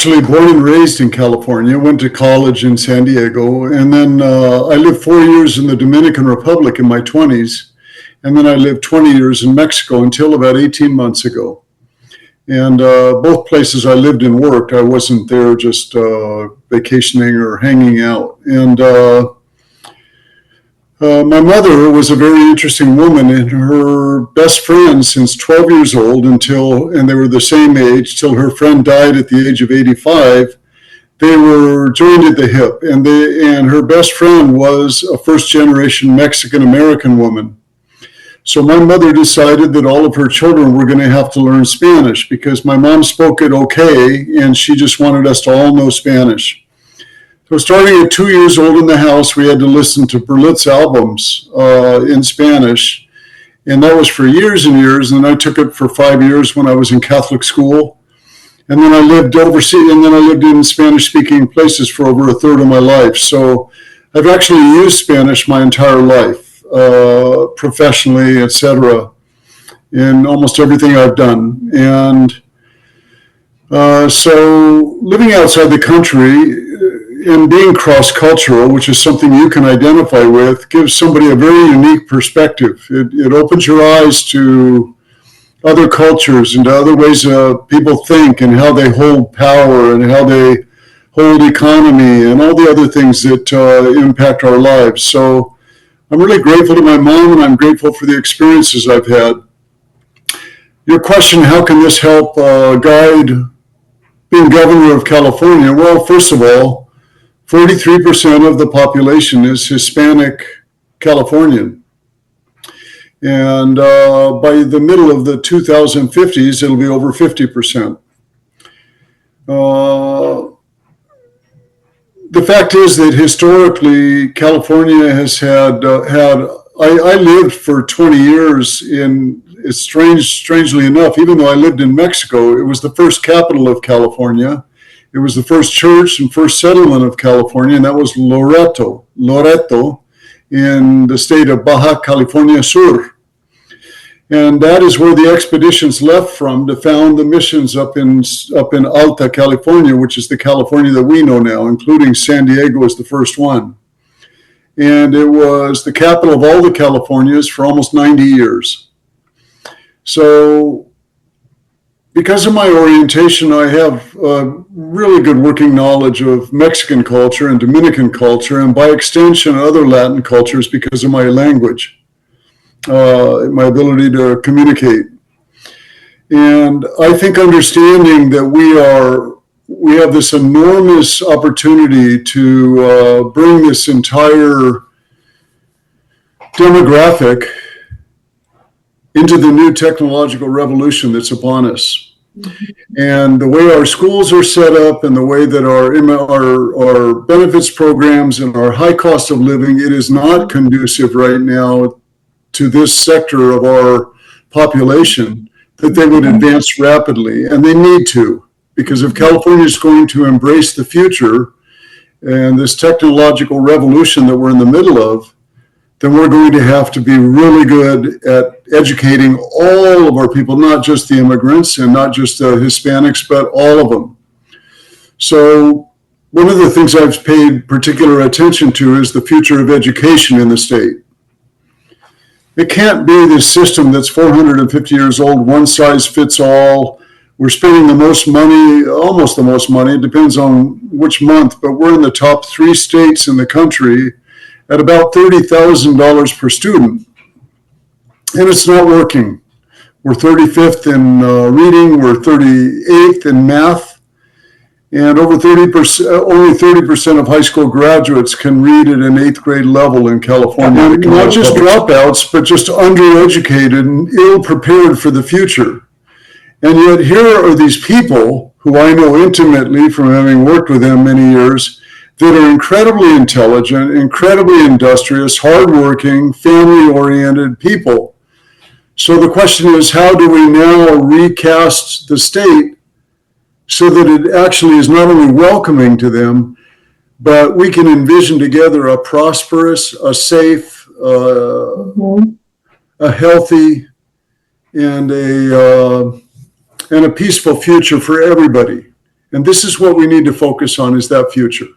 actually born and raised in California, went to college in San Diego, and then I lived 4 years in the Dominican Republic in my 20s, and then I lived 20 years in Mexico until about 18 months ago. And both places I lived and worked, I wasn't there just vacationing or hanging out. And my mother was a very interesting woman, and her best friend since 12 years old and they were the same age till her friend died at the age of 85. They were joined at the hip, and her best friend was a first-generation Mexican-American woman. So my mother decided that all of her children were going to have to learn Spanish because my mom spoke it okay, and she just wanted us to all know Spanish. So starting at 2 years old in the house, we had to listen to Berlitz albums in Spanish. And that was for years and years. And I took it for 5 years when I was in Catholic school. And then I lived overseas, and then I lived in Spanish-speaking places for over a third of my life. So I've actually used Spanish my entire life, professionally, etc., in almost everything I've done. And so living outside the country and being cross-cultural, which is something you can identify with, gives somebody a very unique perspective. It opens your eyes to other cultures and to other ways people think and how they hold power and how they hold economy and all the other things that impact our lives. So I'm really grateful to my mom, and I'm grateful for the experiences I've had. Your question, how can this help guide being governor of California? Well, first of all, 43% of the population is Hispanic Californian. And by the middle of the 2050s, it'll be over 50%. The fact is that historically, California has had, I lived for 20 years it's strangely enough, even though I lived in Mexico, it was the first capital of California. It was the first church and first settlement of California, and that was Loreto in the state of Baja California Sur. And that is where the expeditions left from to found the missions up in Alta California, which is the California that we know now, including San Diego as the first one. And it was the capital of all the Californias for almost 90 years. So because of my orientation, I have really good working knowledge of Mexican culture and Dominican culture, and by extension, other Latin cultures because of my language, my ability to communicate. And I think understanding that we have this enormous opportunity to bring this entire demographic into the new technological revolution that's upon us. And the way our schools are set up and the way that our benefits programs and our high cost of living, it is not conducive right now to this sector of our population that they would advance rapidly. And they need to, because if California is going to embrace the future and this technological revolution that we're in the middle of, then we're going to have to be really good at educating all of our people, not just the immigrants and not just the Hispanics, but all of them. So one of the things I've paid particular attention to is the future of education in the state. It can't be this system that's 450 years old, one size fits all. We're spending the most money, almost the most money, it depends on which month, but we're in the top 3 states in the country at about $30,000 per student. And it's not working. We're 35th in reading, we're 38th in math, and over 30%, only 30% of high school graduates can read at an 8th grade level in California. Not just dropouts, but just undereducated and ill-prepared for the future. And yet here are these people who I know intimately from having worked with them many years that are incredibly intelligent, incredibly industrious, hardworking, family-oriented people. So the question is, how do we now recast the state so that it actually is not only welcoming to them, but we can envision together a prosperous, a safe, a healthy, and a peaceful future for everybody. And this is what we need to focus on, is that future.